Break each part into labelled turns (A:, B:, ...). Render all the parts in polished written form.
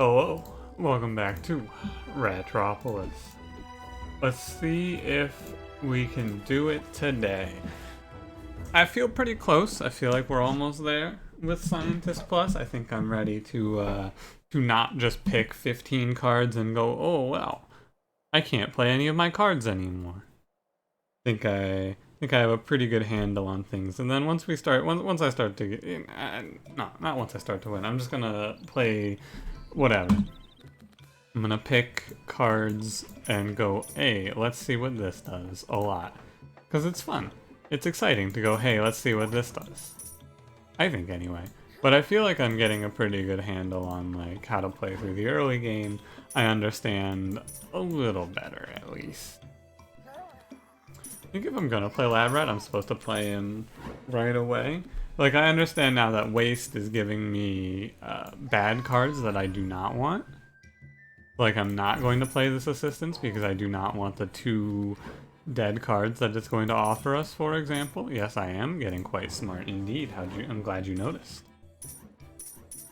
A: Hello, welcome back to Ratropolis. Let's see if we can do it today. I feel pretty close. I feel like we're almost there with Scientist Plus. I think I'm ready to not just pick 15 cards and go, oh well, I can't play any of my cards anymore. I think I have a pretty good handle on things. And then once I start to get, not once I start to win. I'm just gonna play whatever. I'm gonna pick cards and go, hey, let's see what this does a lot. Because it's fun. It's exciting to go, hey, let's see what this does. I think anyway. But I feel like I'm getting a pretty good handle on like how to play through the early game. I understand a little better at least. I think if I'm gonna play Lab Rat, I'm supposed to play him right away. Like, I understand now that Waste is giving me bad cards that I do not want. Like, I'm not going to play this Assistance because I do not want the 2 dead cards that it's going to offer us, for example. Yes, I am getting quite smart indeed. I'm glad you noticed.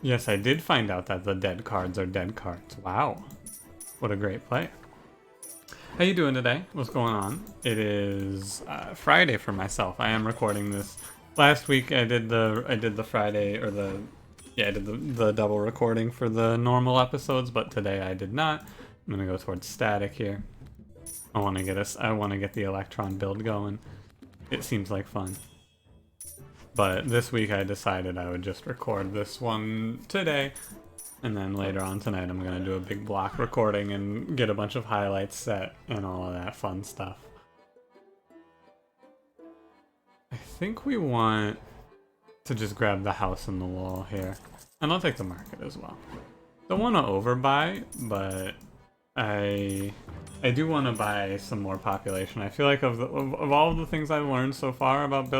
A: Yes, I did find out that the dead cards are dead cards. Wow. What a great play. How you doing today? What's going on? It is Friday for myself. I am recording this. Last week I did the Friday or I did the double recording for the normal episodes, but today I did not. I'm gonna go towards static here. I want to get the Electron build going. It seems like fun. But this week I decided I would just record this one today. And then later on tonight I'm gonna do a big block recording and get a bunch of highlights set and all of that fun stuff. I think we want to just grab the house and the wall here. And I'll take the market as well. Don't want to overbuy, but I do want to buy some more population. I feel like of all of the things I've learned so far about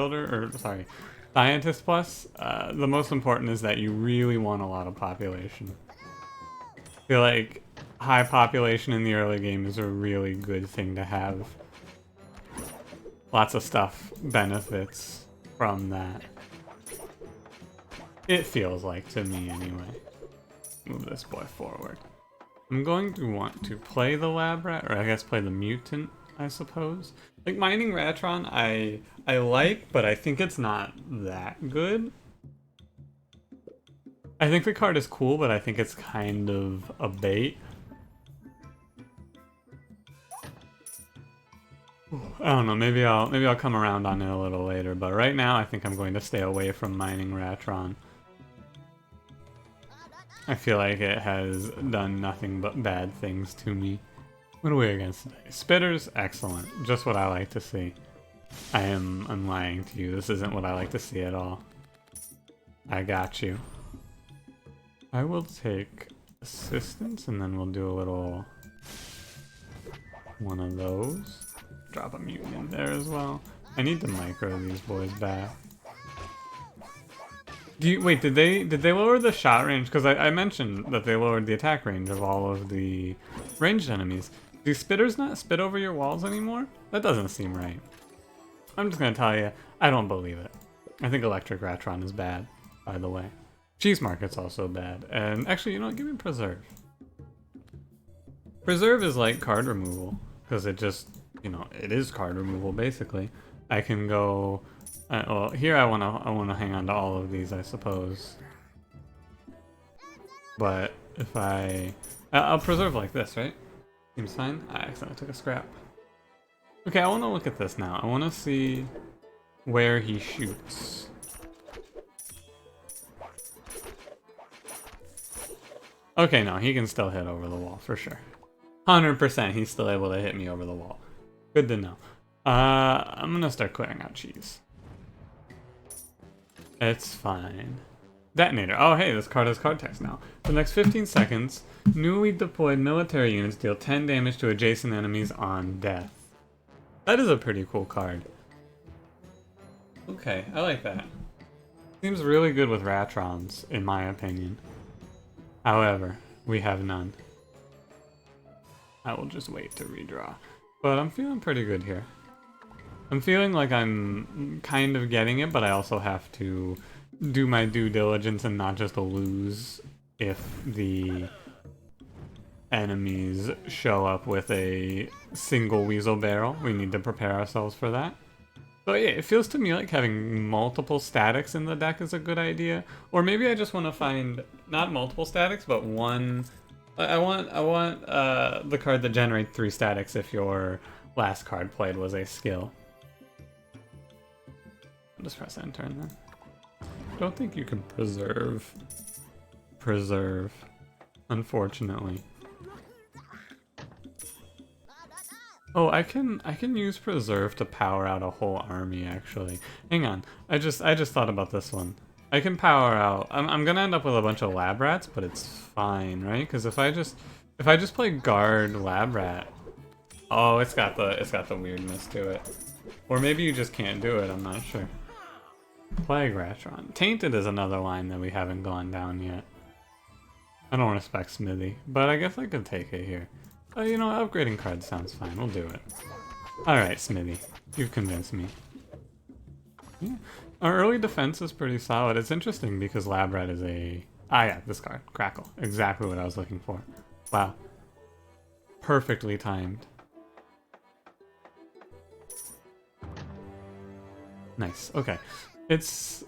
A: Scientist Plus, the most important is that you really want a lot of population. I feel like high population in the early game is a really good thing to have. Lots of stuff benefits from that. It feels like to me anyway. Move this boy forward. I'm going to want to play the Lab Rat, or I guess play the Mutant, I suppose. Like, Mining Ratron, I like, but I think it's not that good. I think the card is cool, but I think it's kind of a bait. I don't know, maybe I'll come around on it a little later, but right now I think I'm going to stay away from Mining Ratron. I feel like it has done nothing but bad things to me. What are we against today? Spitters? Excellent. Just what I like to see. I'm lying to you. This isn't what I like to see at all. I got you. I will take Assistance, and then we'll do a little one of those. Drop a mutant in there as well. I need to micro these boys back. Wait, did they lower the shot range? Because I mentioned that they lowered the attack range of all of the ranged enemies. Do spitters not spit over your walls anymore? That doesn't seem right. I'm just gonna tell you, I don't believe it. I think Electric Ratron is bad, by the way. Cheese Market's also bad. And actually, you know what? Give me Preserve. Preserve is like card removal, because it just, you know, it is card removal basically. I can go. Well, here I wanna hang on to all of these, I suppose. But if I'll preserve like this, right? Seems fine. I accidentally took a scrap. Okay, I want to look at this now. I want to see where he shoots. Okay, no, he can still hit over the wall for sure. 100% he's still able to hit me over the wall. Good to know. I'm gonna start clearing out cheese. It's fine. Detonator. Oh, hey, this card has card text now. For the next 15 seconds, newly deployed military units deal 10 damage to adjacent enemies on death. That is a pretty cool card. Okay, I like that. Seems really good with Ratrons, in my opinion. However, we have none. I will just wait to redraw. But I'm feeling pretty good here. I'm feeling like I'm kind of getting it, but I also have to do my due diligence and not just lose if the enemies show up with a single weasel barrel. We need to prepare ourselves for that. But yeah, it feels to me like having multiple statics in the deck is a good idea. Or maybe I just want to find not multiple statics, but one. I want the card that generates 3 statics if your last card played was a skill. I'll just press enter and then. I don't think you can preserve. Unfortunately. Oh, I can use preserve to power out a whole army actually. Hang on, I just thought about this one. I can power out. I'm gonna end up with a bunch of lab rats, but it's fine, right? Because if I just play guard lab rat, oh, it's got the weirdness to it. Or maybe you just can't do it. I'm not sure. Plague Ratron. Tainted is another line that we haven't gone down yet. I don't respect Smithy, but I guess I could take it here. Oh, you know, upgrading cards sounds fine. We'll do it. Alright, Smithy. You've convinced me. Yeah. Our early defense is pretty solid. It's interesting because Lab Rat is a... Ah, yeah, this card. Crackle. Exactly what I was looking for. Wow. Perfectly timed. Nice. Okay. It's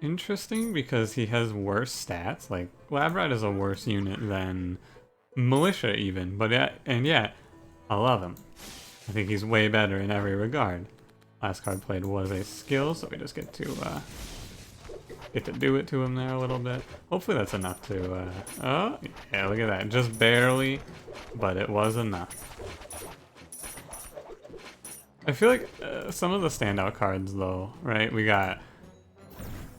A: interesting because he has worse stats. Like, Lab Rat is a worse unit than Militia even. But yeah, and yet, I love him. I think he's way better in every regard. Last card played was a skill, so we just get to do it to him there a little bit. Hopefully that's enough to, oh, yeah, look at that. Just barely, but it was enough. I feel like some of the standout cards, though, right? We got...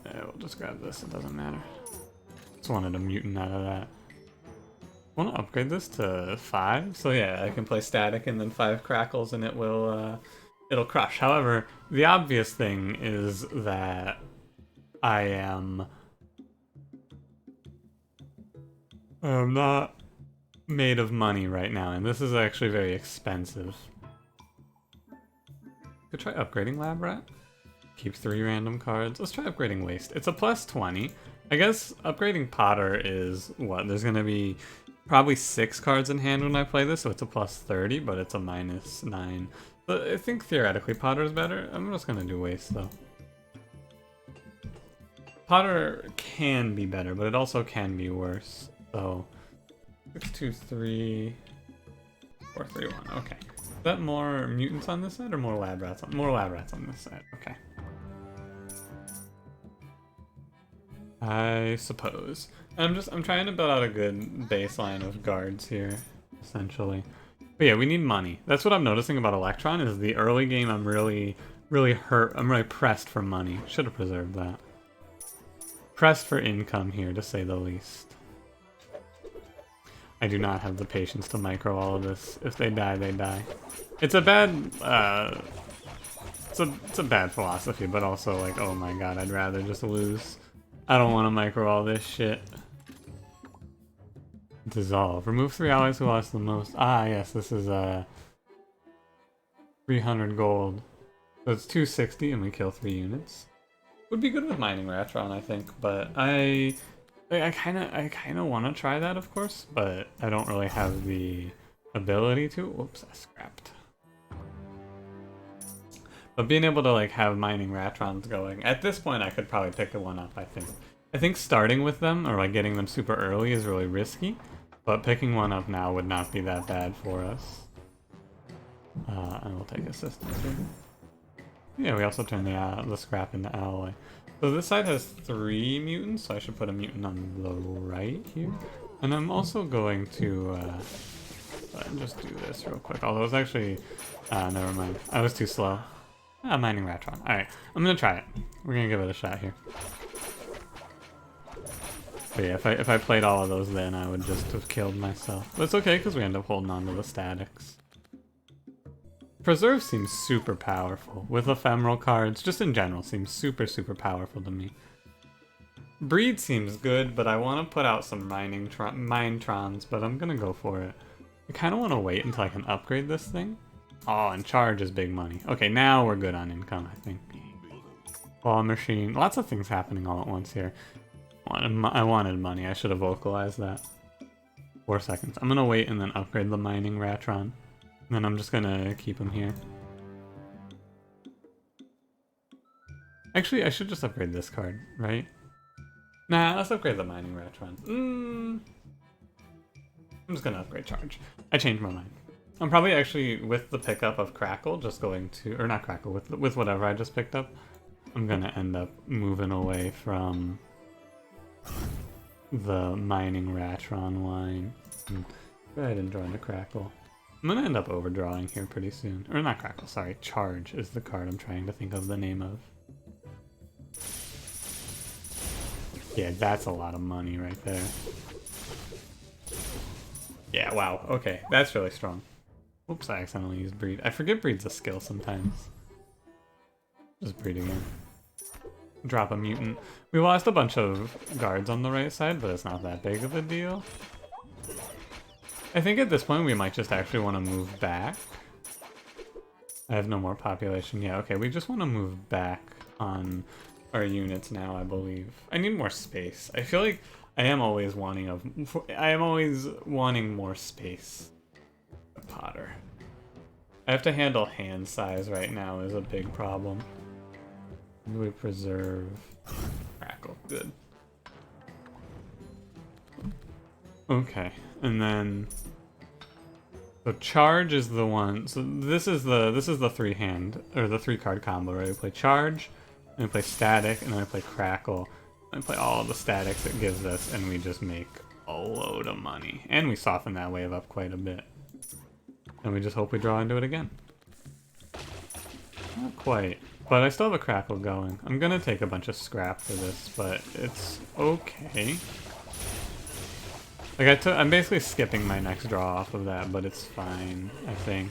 A: we'll just grab this, it doesn't matter. Just wanted a mutant out of that. I want to upgrade this to 5, so yeah, I can play static and then 5 crackles and it will, it'll crush. However, the obvious thing is that I am not made of money right now, and this is actually very expensive. Could try upgrading Lab Rat. Keep 3 random cards. Let's try upgrading Waste. It's a plus 20. I guess upgrading Potter is what? There's gonna be probably 6 cards in hand when I play this, so it's a plus 30, but it's a minus 9. But I think theoretically Potter's better. I'm just gonna do Waste though. Potter can be better, but it also can be worse. So 6, 2, 3, 4, 3, 1. Okay. Is that more mutants on this side or more lab rats? More lab rats on this side. Okay. I suppose. I'm trying to build out a good baseline of guards here, essentially. But yeah, we need money. That's what I'm noticing about Electron is the early game I'm really hurt. I'm really pressed for money. Should have preserved that. Pressed for income here, to say the least. I do not have the patience to micro all of this. If they die, they die. It's a bad, it's a bad philosophy, but also like, oh my god, I'd rather just lose. I don't want to micro all this shit. Dissolve. Remove 3 allies who lost the most. Ah, yes, this is 300 gold. So it's 260 and we kill 3 units. Would be good with mining Ratron, I think, but I kind of want to try that, of course, but I don't really have the ability to. Whoops, I scrapped. But being able to like have mining Ratrons going, at this point I could probably pick one up, I think. I think starting with them, or like getting them super early is really risky, but picking one up now would not be that bad for us. And we'll take assistance here. Yeah, we also turn the scrap into alloy. So this side has 3 mutants, so I should put a mutant on the right here. And I'm also going to just do this real quick. Although it's actually, never mind. I was too slow. Mining Ratron. Alright, I'm gonna try it. We're gonna give it a shot here. But yeah, if I played all of those then, I would just have killed myself. But it's okay, because we end up holding on to the statics. Preserve seems super powerful, with ephemeral cards, just in general, seems super powerful to me. Breed seems good, but I want to put out some Minetrons, but I'm gonna go for it. I kind of want to wait until I can upgrade this thing. Oh, and charge is big money. Okay, now we're good on income, I think. Ball machine, lots of things happening all at once here. I wanted money, I should have vocalized that. 4 seconds. I'm gonna wait and then upgrade the mining Ratron. And then I'm just gonna keep him here. Actually, I should just upgrade this card, right? Nah, let's upgrade the mining Ratron. I'm just gonna upgrade charge. I changed my mind. I'm probably actually, with the pickup of Crackle, just going to, or not Crackle, with whatever I just picked up, I'm gonna end up moving away from the mining Ratron line. Go ahead and join the Crackle. I'm gonna end up overdrawing here pretty soon. Or not Crackle, sorry. Charge is the card I'm trying to think of the name of. Yeah, that's a lot of money right there. Yeah, wow. Okay, that's really strong. Oops, I accidentally used breed. I forget breed's a skill sometimes. Just breed again. Drop a mutant. We lost a bunch of guards on the right side, but it's not that big of a deal. I think at this point we might just actually want to move back. I have no more population. Yeah, okay, we just want to move back on our units now, I believe. I need more space. I feel like I am always wanting more space. Potter. I have to handle hand size right now is a big problem. Do we preserve Crackle? Good. Okay, and then so charge is the one. So this is the 3-hand or the 3-card combo, right? We play charge, and we play static, and then we play Crackle. And we play all of the statics it gives us, and we just make a load of money. And we soften that wave up quite a bit. And we just hope we draw into it again. Not quite. But I still have a Crackle going. I'm gonna take a bunch of scrap for this, but it's okay. Like I'm basically skipping my next draw off of that, but it's fine, I think.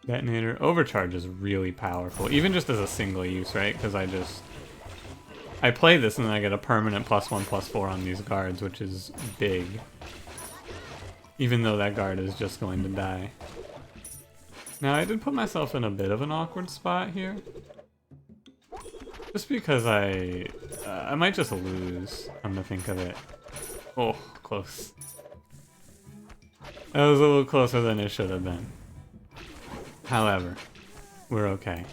A: Detonator. Overcharge is really powerful, even just as a single use, right? Because I play this and then I get a permanent +1/+4 on these guards, which is big. Even though that guard is just going to die. Now, I did put myself in a bit of an awkward spot here. Just because I might just lose, come to think of it. Oh, close. That was a little closer than it should have been. However, we're okay.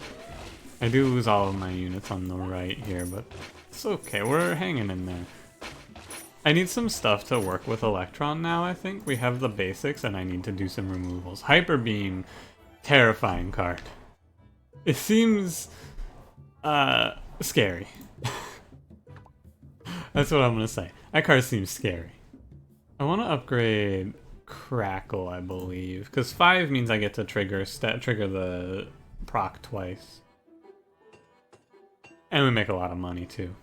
A: I do lose all of my units on the right here, but it's okay. We're hanging in there. I need some stuff to work with Electron now, I think. We have the basics, and I need to do some removals. Hyper Beam, terrifying card. It seems scary. That's what I'm gonna say. That card seems scary. I want to upgrade Crackle, I believe, because 5 means I get to trigger the proc twice. And we make a lot of money, too.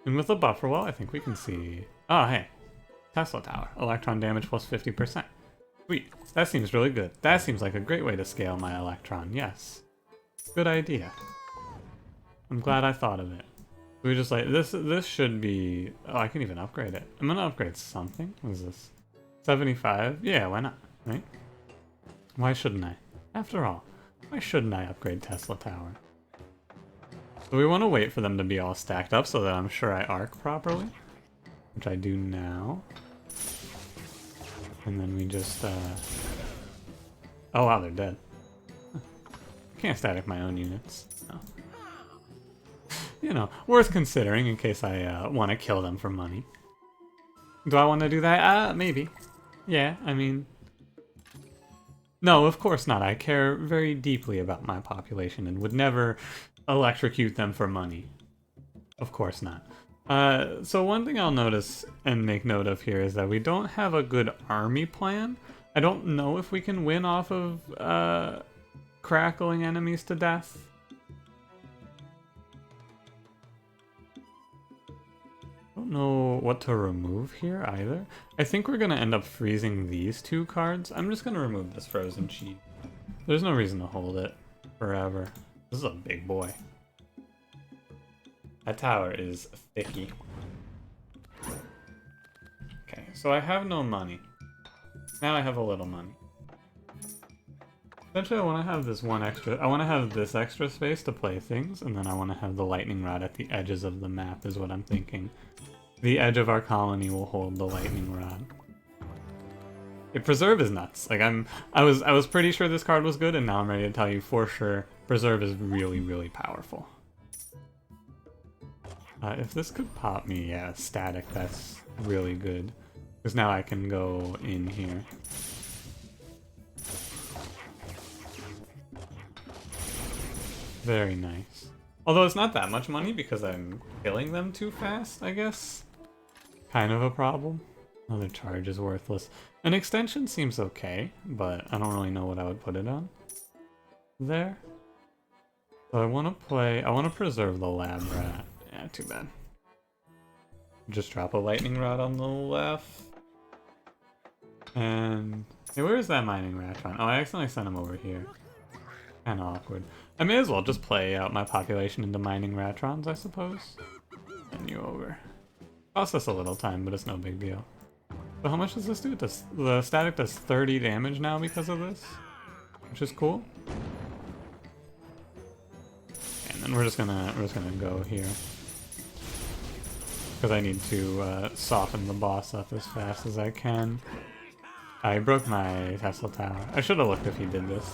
A: And with the buffer wall, I think we can see... Oh, hey. Tesla Tower. Electron damage plus 50%. Sweet. That seems really good. That seems like a great way to scale my Electron. Yes. Good idea. I'm glad I thought of it. We just like... This should be... Oh, I can even upgrade it. I'm gonna upgrade something. What is this? 75? Yeah, why not? Right? Why shouldn't I? After all, why shouldn't I upgrade Tesla Tower? So we want to wait for them to be all stacked up so that I'm sure I arc properly, which I do now. And then we just, oh wow, they're dead. Huh. Can't static my own units. No. You know, worth considering in case I want to kill them for money. Do I want to do that? Maybe. Yeah, I mean... No, of course not. I care very deeply about my population and would never electrocute them for money. Of course not. So one thing I'll notice and make note of here is that we don't have a good army plan. I don't know if we can win off of crackling enemies to death. I don't know what to remove here either. I think we're going to end up freezing these 2 cards. I'm just going to remove this frozen cheese. There's no reason to hold it forever. This is a big boy. That tower is thicky. Okay, so I have no money. Now I have a little money. Essentially, I want to have this one extra... I want to have this extra space to play things, and then I want to have the lightning rod at the edges of the map is what I'm thinking. The edge of our colony will hold the lightning rod. Preserve is nuts. Like I was pretty sure this card was good, and now I'm ready to tell you for sure Preserve is really, really powerful. If this could pop me, yeah, static, that's really good. Because now I can go in here. Very nice. Although it's not that much money because I'm killing them too fast, I guess. Kind of a problem. Another charge is worthless. An extension seems okay, but I don't really know what I would put it on. There. So I want to preserve the lab rat. Yeah, too bad. Just drop a lightning rod on the left. And hey, where is that mining Ratron? Oh, I accidentally sent him over here. Kinda awkward. I may as well just play out my population into mining Ratrons, I suppose. Send you over. Costs us a little time, but it's no big deal. So how much does this do? The static does 30 damage now because of this, which is cool. And then we're just gonna go here because I need to soften the boss up as fast as I can. I broke my Tesla tower. I should have looked if he did this.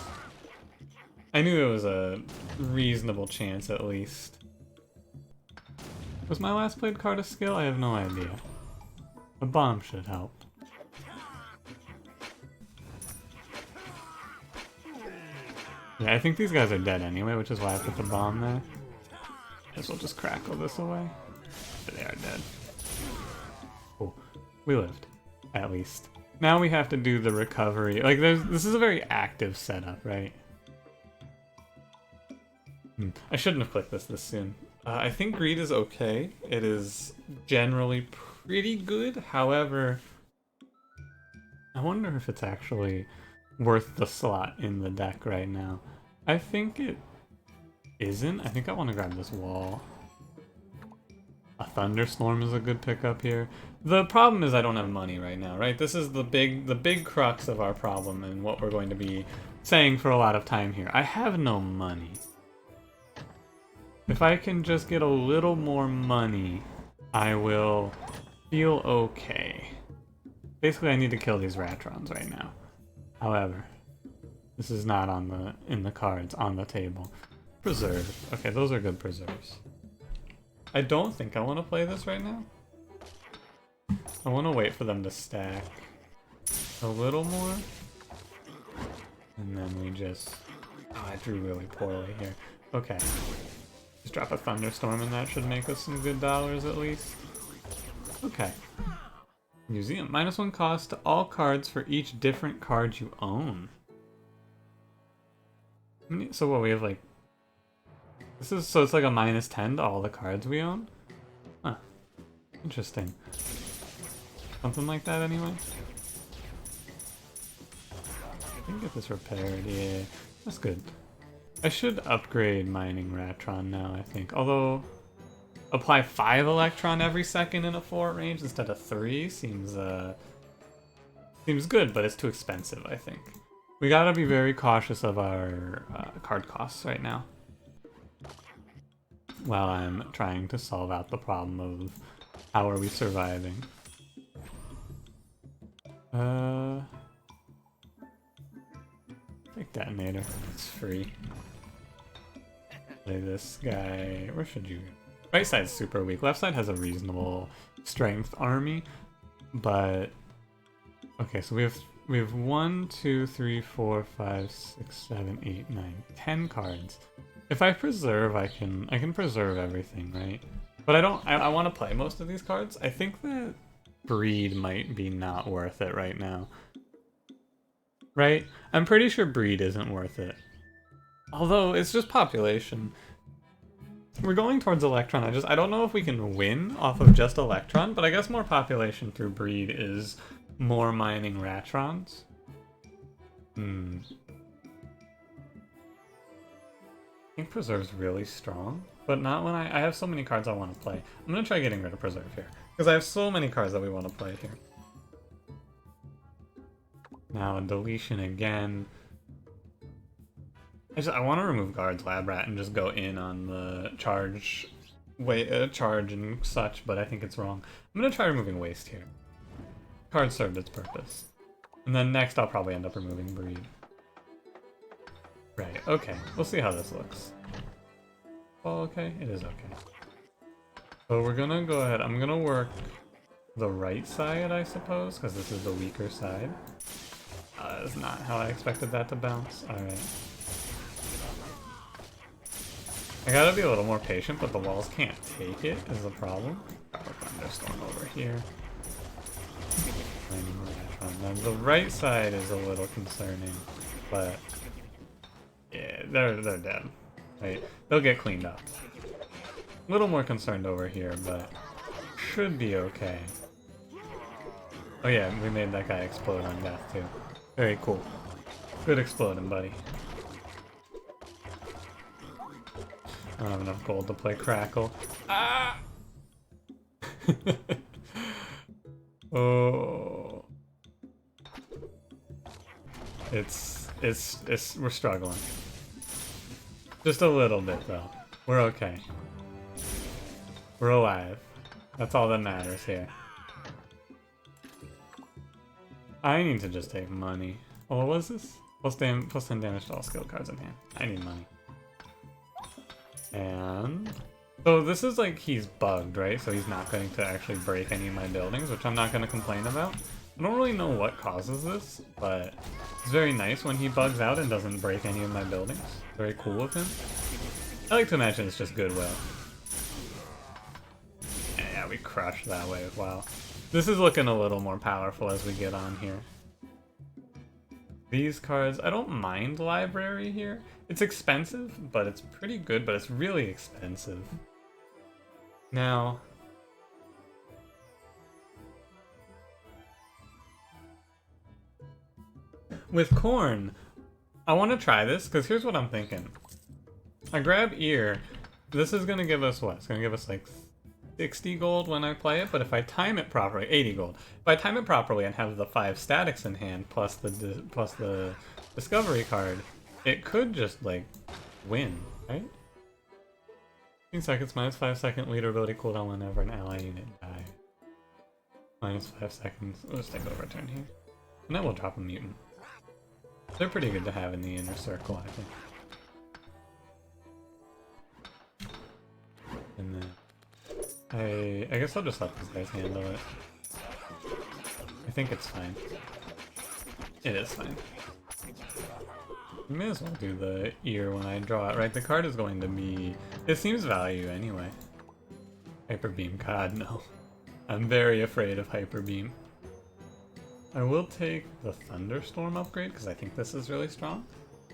A: I knew there was a reasonable chance at least. Was my last played card a skill? I have no idea. A bomb should help. Yeah, I think these guys are dead anyway, which is why I put the bomb there. Guess we'll just crackle this away. They are dead. Cool. We lived. At least. Now we have to do the recovery. Like, this is a very active setup, right? I shouldn't have clicked this soon. I think greed is okay. It is generally pretty good. However, I wonder if it's actually worth the slot in the deck right now. I think it isn't. I think I want to grab this wall. A thunderstorm is a good pickup here. The problem is I don't have money right now, right? This is the big crux of our problem and what we're going to be saying for a lot of time here. I have no money. If I can just get a little more money, I will feel okay. Basically, I need to kill these Ratrons right now. However, this is not in the cards on the table. Preserve. Okay, those are good preserves. I don't think I want to play this right now. I want to wait for them to stack a little more. And then we just... Oh, I drew really poorly here. Okay. Just drop a thunderstorm and that should make us some good dollars at least. Okay. Museum. -1 cost to all cards for each different card you own. So what, we have like... So it's like a -10 to all the cards we own? Huh. Interesting. Something like that anyway? I can get this repaired, yeah. That's good. I should upgrade mining Ratron now, I think. Although, apply 5 Electron every second in a 4 range instead of 3 seems good, but it's too expensive, I think. We gotta be very cautious of our card costs right now. While I'm trying to solve out the problem of how are we surviving. Take detonator, it's free. Play this guy, where should you go? Right side's super weak, left side has a reasonable strength army, but... Okay, so we have 1, 2, 3, 4, 5, 6, 7, 8, 9, 10 cards. If I preserve, I can preserve everything, right? But I want to play most of these cards. I think that Breed might be not worth it right now. Right? I'm pretty sure Breed isn't worth it. Although, it's just population. We're going towards Electron. I don't know if we can win off of just Electron, but I guess more population through Breed is more mining Ratrons. I think Preserve's really strong, but not when I have so many cards I want to play. I'm going to try getting rid of Preserve here, because I have so many cards that we want to play here. Now a deletion again. I want to remove Guards Lab Rat and just go in on the charge and such, but I think it's wrong. I'm going to try removing Waste here. Card served its purpose. And then next I'll probably end up removing breed. Right, okay. We'll see how this looks. Oh, okay? It is okay. So we're gonna go ahead. I'm gonna work the right side, I suppose, because this is the weaker side. That's not how I expected that to bounce. Alright. I gotta be a little more patient, but the walls can't take it is the problem. Thunderstorm over here. Now, the right side is a little concerning, but yeah, they're dead. Right? They'll get cleaned up. A little more concerned over here, but should be okay. Oh yeah, we made that guy explode on death too. Very cool. Good exploding, buddy. I don't have enough gold to play Crackle. Ah! Oh. We're struggling. Just a little bit though. We're okay. We're alive. That's all that matters here. I need to just take money. Oh, what was this? Plus 10 damage to all skill cards in hand. I need money. And so this is like he's bugged, right? So he's not going to actually break any of my buildings, which I'm not going to complain about. I don't really know what causes this, but it's very nice when he bugs out and doesn't break any of my buildings. Very cool of him. I like to imagine it's just goodwill. Yeah, we crushed that way as well. This is looking a little more powerful as we get on here. These cards, I don't mind library here. It's expensive, but it's pretty good, but it's really expensive. Now, with corn, I want to try this, because here's what I'm thinking. I grab ear, this is going to give us what? It's going to give us like 60 gold when I play it, but if I time it properly, 80 gold. If I time it properly and have the 5 statics in hand plus the discovery card, it could just like win, right? 15 seconds, minus 5 second leader ability cooldown whenever an ally unit dies. Minus 5 seconds. We'll just take over a turn here. And then we'll drop a mutant. They're pretty good to have in the inner circle, I think. And then I guess I'll just let these guys handle it. I think it's fine. It is fine. We may as well do the ear when I draw it, right? The card is going to be... It seems value anyway. Hyper Beam, God no. I'm very afraid of Hyper Beam. I will take the Thunderstorm upgrade because I think this is really strong.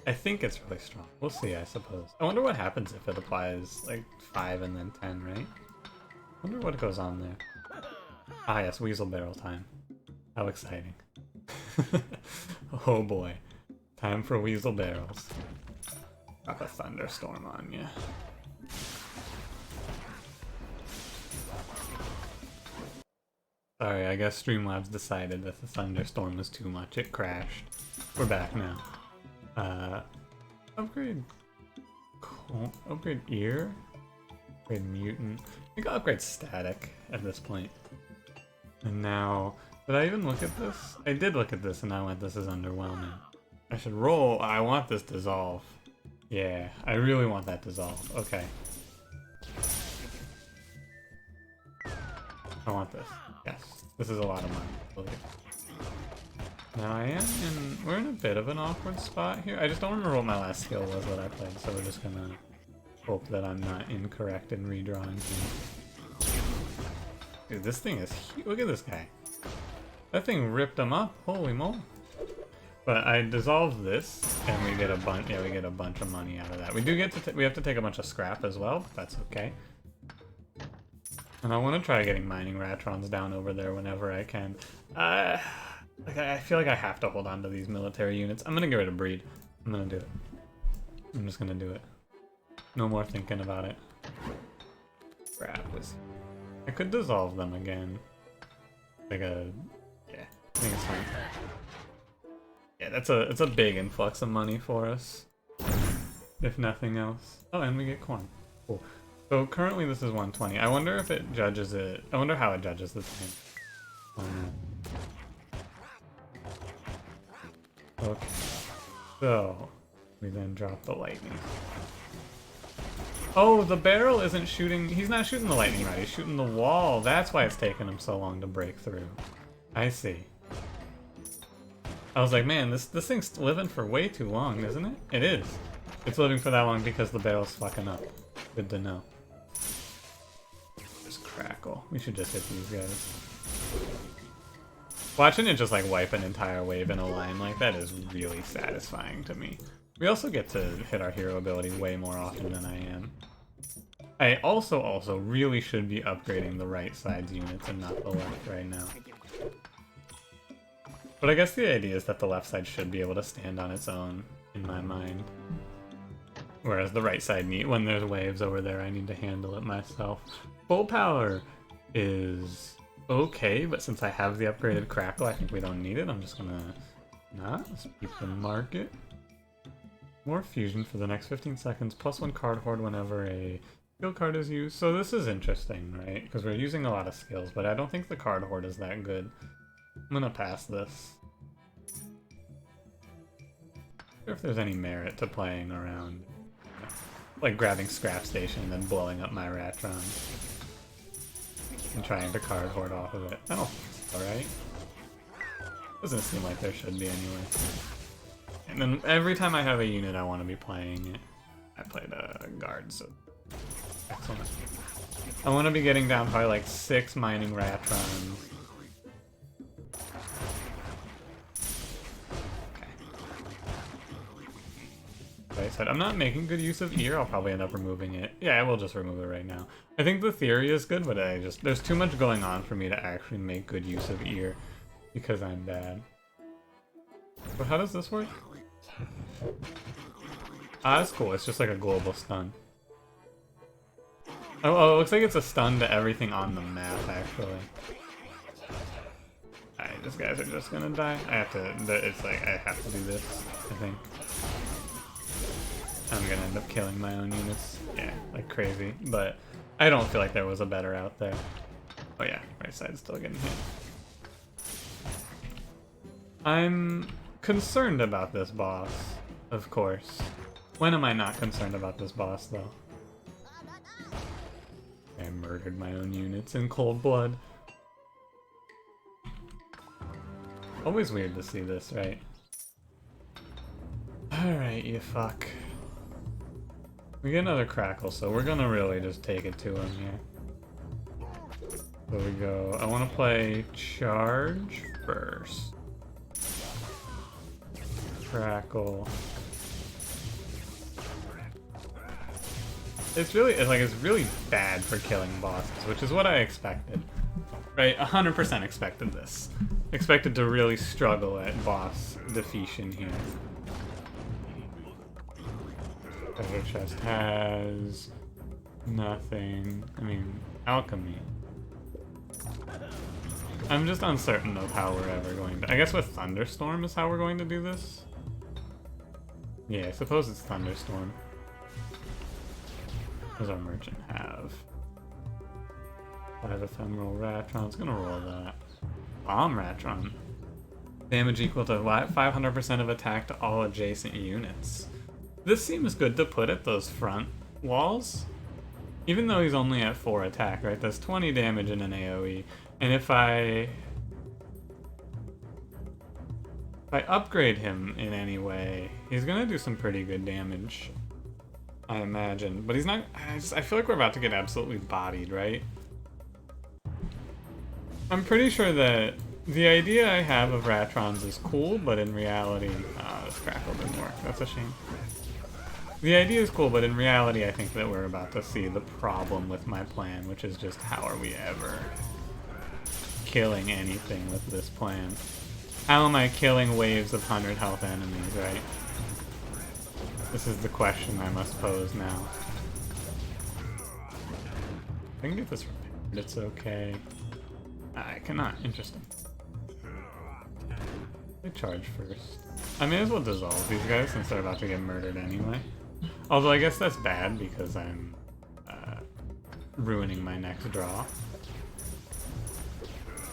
A: I think it's really strong. We'll see, I suppose. I wonder what happens if it applies like 5 and then 10, right? I wonder what goes on there. Ah yes, Weasel Barrel time. How exciting. Oh boy. Time for Weasel Barrels. Drop a Thunderstorm on ya. Sorry, I guess Streamlabs decided that the Thunderstorm was too much. It crashed. We're back now. Upgrade... Upgrade Ear? Upgrade Mutant. I think I'll upgrade Static at this point. And now... Did I even look at this? I did look at this and I went, this is underwhelming. I should roll. I want this dissolve. Yeah, I really want that dissolve. Okay. I want this. Yes. This is a lot of money, I believe. Now I am in... We're in a bit of an awkward spot here. I just don't remember what my last skill was that I played, so we're just gonna hope that I'm not incorrect in redrawing things. Dude, this thing is huge. Look at this guy. That thing ripped him up. Holy moly. But I dissolve this, and we get a bunch. Yeah, we get a bunch of money out of that. We do get to. We have to take a bunch of scrap as well, but that's okay. And I want to try getting mining Ratrons down over there whenever I can. Like I feel like I have to hold on to these military units. I'm gonna get rid of breed. I'm gonna do it. I'm just gonna do it. No more thinking about it. Crap was. I could dissolve them again. Like a. Yeah, I think it's fine. Yeah, it's a big influx of money for us, if nothing else. Oh, and we get corn. Cool. So currently this is 120. I wonder if it judges it. I wonder how it judges the thing. Okay. So, we then drop the lightning. Oh, the barrel isn't shooting... He's not shooting the lightning right, he's shooting the wall. That's why it's taking him so long to break through. I see. I was like, man, this thing's living for way too long, isn't it? It is. It's living for that long because the barrel's fucking up. Good to know. Just crackle. We should just hit these guys. Watching it just like wipe an entire wave in a line like that is really satisfying to me. We also get to hit our hero ability way more often than I am. I also really should be upgrading the right side's units and not the left right now. But I guess the idea is that the left side should be able to stand on its own, in my mind. Whereas the right side, when there's waves over there, I need to handle it myself. Full power is okay, but since I have the upgraded crackle, I think we don't need it. I'm just gonna not keep the market. More fusion for the next 15 seconds, +1 card hoard whenever a skill card is used. So this is interesting, right? Because we're using a lot of skills, but I don't think the card hoard is that good. I'm gonna pass this. I wonder if there's any merit to playing around. Like grabbing Scrap Station and then blowing up my Ratron. And trying to card hoard off of it. Oh, alright. Doesn't seem like there should be anyway. And then every time I have a unit I want to be playing it. I played a guard, so excellent. I want to be getting down probably like 6 mining Ratrons. Right side. I'm not making good use of ear, I'll probably end up removing it. Yeah, I will just remove it right now. I think the theory is good, but there's too much going on for me to actually make good use of ear because I'm bad. But how does this work? Ah, that's cool. It's just like a global stun. Oh, it looks like it's a stun to everything on the map, actually. Alright, these guys are just gonna die. I have to, it's like, I have to do this, I think. I'm gonna end up killing my own units. Yeah, like crazy. But I don't feel like there was a better out there. Oh yeah, right side's still getting hit. I'm concerned about this boss, of course. When am I not concerned about this boss, though? I murdered my own units in cold blood. Always weird to see this, right? Alright, you fuck. We get another crackle, so we're gonna really just take it to him here. So we go, I want to play charge first. Crackle. It's really bad for killing bosses, which is what I expected. Right, 100% expected this. Expected to really struggle at boss defeation here. Treasure chest has nothing. I mean, alchemy. I'm just uncertain of how we're ever going to... I guess with Thunderstorm is how we're going to do this? Yeah, I suppose it's Thunderstorm. What does our merchant have? 5 ephemeral Ratrons. Gonna roll that. Bomb Ratron. Damage equal to 500% of attack to all adjacent units. This seems good to put at those front walls. Even though he's only at 4 attack, right? That's 20 damage in an AoE. And if I upgrade him in any way, he's gonna do some pretty good damage, I imagine. But he's not... I feel like we're about to get absolutely bodied, right? I'm pretty sure that the idea I have of Ratrons is cool, but in reality... this crackle didn't work. That's a shame. The idea is cool, but in reality I think that we're about to see the problem with my plan, which is just how are we ever killing anything with this plan? How am I killing waves of 100 health enemies, right? This is the question I must pose now. I can get this repaired, it's okay. I cannot, interesting. I charge first. I may as well dissolve these guys since they're about to get murdered anyway. Although I guess that's bad because I'm ruining my next draw.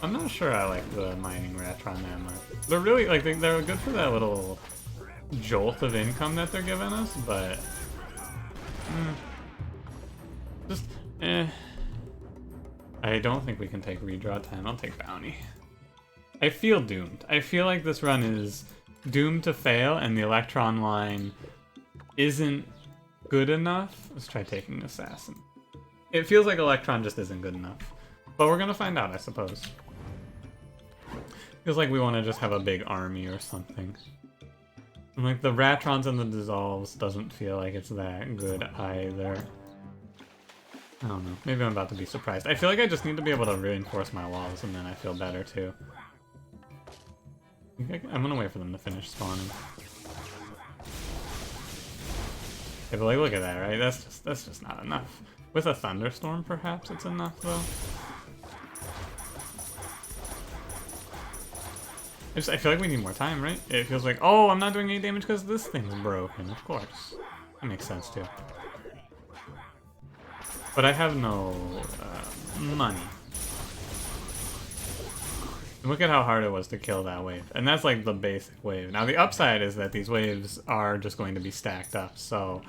A: I'm not sure I like the mining Ratron that much. They're really, like, they're good for that little jolt of income that they're giving us, but... just, I don't think we can take redraw 10. I'll take bounty. I feel doomed. I feel like this run is doomed to fail, and the Electron line isn't good enough. Let's try taking Assassin. It feels like Electron just isn't good enough. But we're gonna find out, I suppose. Feels like we want to just have a big army or something. And like the Ratrons and the Dissolves doesn't feel like it's that good either. I don't know. Maybe I'm about to be surprised. I feel like I just need to be able to reinforce my walls, and then I feel better too. I'm gonna wait for them to finish spawning. Yeah, but like, look at that, right? That's just not enough. With a thunderstorm, perhaps it's enough though. I feel like we need more time, right? It feels like, oh, I'm not doing any damage because this thing's broken. Of course, that makes sense too. But I have no money. Look at how hard it was to kill that wave. And that's like the basic wave. Now the upside is that these waves are just going to be stacked up, so...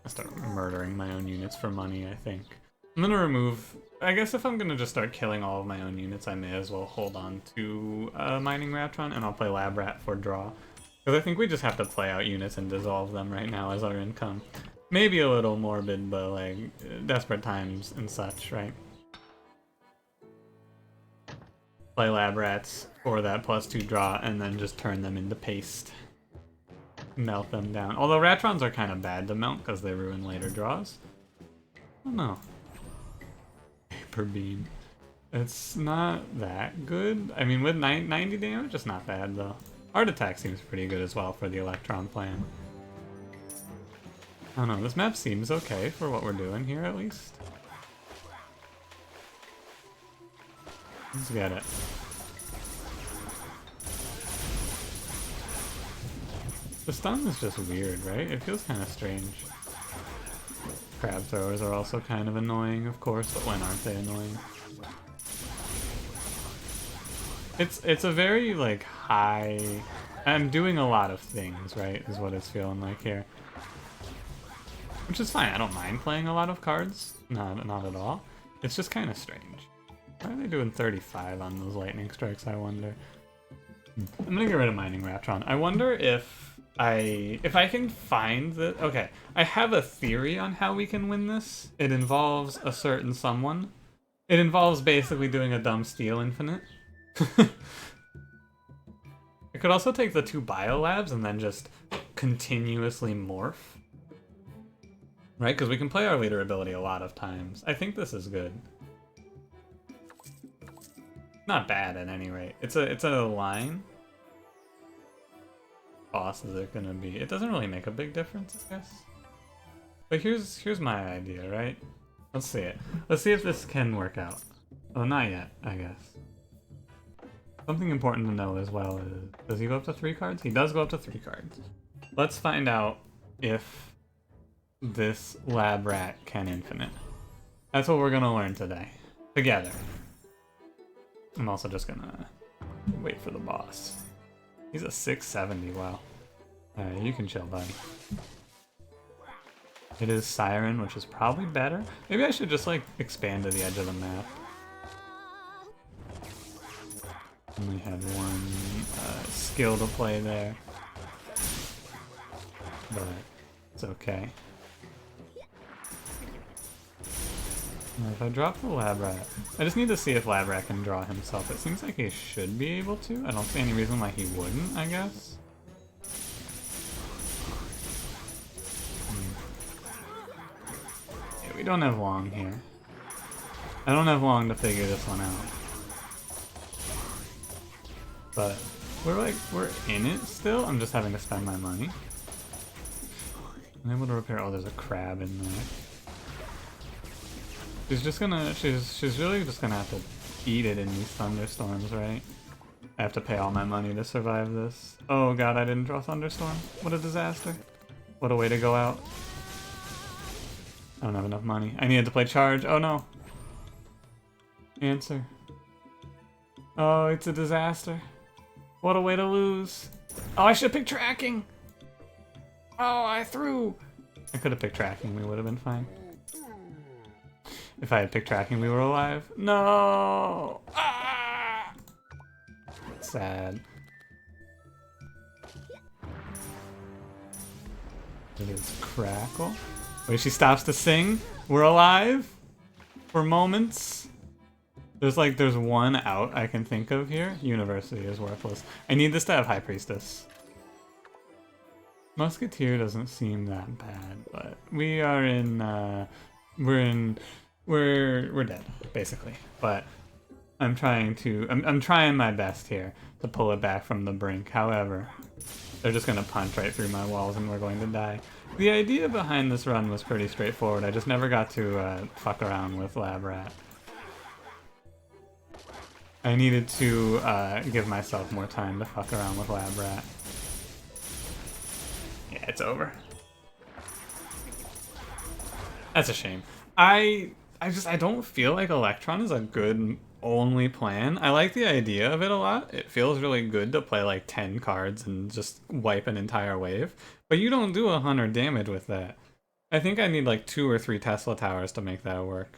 A: I start murdering my own units for money, I think. I'm gonna remove... I guess if I'm gonna just start killing all of my own units, I may as well hold on to Mining Ratron, and I'll play Lab Rat for draw. Because I think we just have to play out units and dissolve them right now as our income. Maybe a little morbid, but like, desperate times and such, right? Play Lab Rats for that +2 draw, and then just turn them into paste. Melt them down. Although Ratrons are kind of bad to melt because they ruin later draws. I don't know. Paper Beam. It's not that good. I mean, with 90 damage, it's not bad though. Art Attack seems pretty good as well for the Electron plan. I don't know, this map seems okay for what we're doing here at least. Let's get it. The stun is just weird, right? It feels kind of strange. Crab throwers are also kind of annoying, of course, but when aren't they annoying? It's a very, like, high... I'm doing a lot of things, right, is what it's feeling like here. Which is fine, I don't mind playing a lot of cards. Not at all. It's just kind of strange. Why are they doing 35 on those lightning strikes, I wonder? I'm gonna get rid of Mining Ratron. I wonder if I can find the... Okay, I have a theory on how we can win this. It involves a certain someone. It involves basically doing a dumb steal infinite. I could also take the 2 biolabs and then just continuously morph. Right, because we can play our leader ability a lot of times. I think this is good. Not bad at any rate. It's a line. Boss is it gonna be? It doesn't really make a big difference, I guess. But here's my idea, right? Let's see it. Let's see if this can work out. Oh, not yet, I guess. Something important to know as well is, does he go up to 3 cards? He does go up to 3 cards. Let's find out if this Lab Rat can infinite. That's what we're gonna learn today. Together. I'm also just gonna wait for the boss. He's a 670, wow. Alright, you can chill, buddy. It is Siren, which is probably better. Maybe I should just, like, expand to the edge of the map. Only had one skill to play there. But it's okay. Now, if I drop the Lab Rat, I just need to see if Lab Rat can draw himself. It seems like he should be able to. I don't see any reason why he wouldn't, I guess. Yeah, we don't have long here. I don't have long to figure this one out. But we're in it still. I'm just having to spend my money. I'm able to repair. Oh, there's a crab in there. She's really just gonna have to eat it in these thunderstorms, right? I have to pay all my money to survive this. Oh god, I didn't draw thunderstorm. What a disaster. What a way to go out. I don't have enough money. I needed to play charge. Oh no. Answer. Oh, it's a disaster. What a way to lose. Oh, I should have picked tracking. Oh, I threw. I could have picked tracking. We would have been fine. If I had picked tracking, we were alive. No. Ah! Sad. It is Crackle. Wait, she stops to sing. We're alive for moments. There's one out I can think of here. University is worthless. I need this to have High Priestess. Musketeer doesn't seem that bad, but we are in, we're dead, basically. But I'm trying my best here to pull it back from the brink. However, they're just gonna punch right through my walls and we're going to die. The idea behind this run was pretty straightforward. I just never got to fuck around with Lab Rat. I needed to give myself more time to fuck around with Lab Rat. Yeah, it's over. That's a shame. I don't feel like Electron is a good only plan. I like the idea of it a lot. It feels really good to play like 10 cards and just wipe an entire wave. But you don't do 100 damage with that. I think I need like 2 or 3 Tesla towers to make that work.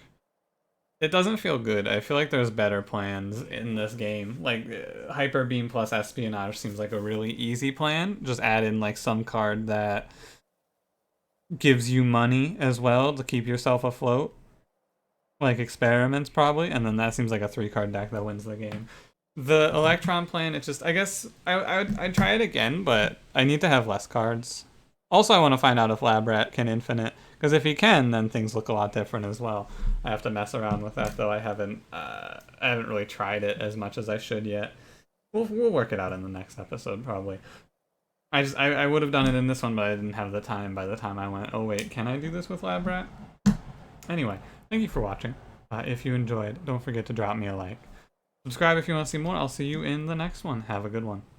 A: It doesn't feel good. I feel like there's better plans in this game. Like, Hyper Beam plus Espionage seems like a really easy plan. Just add in, like, some card that gives you money as well to keep yourself afloat. Like Experiments, probably. And then that seems like a 3-card deck that wins the game. The Electron plan, it's just... I guess I'd try it again, but I need to have less cards. Also, I want to find out if Lab Rat can infinite. Because if he can, then things look a lot different as well. I have to mess around with that, though. I haven't really tried it as much as I should yet. We'll work it out in the next episode, probably. I would have done it in this one, but I didn't have the time by the time I went, oh wait, can I do this with Lab Rat? Anyway, thank you for watching. If you enjoyed, don't forget to drop me a like. Subscribe if you want to see more. I'll see you in the next one. Have a good one.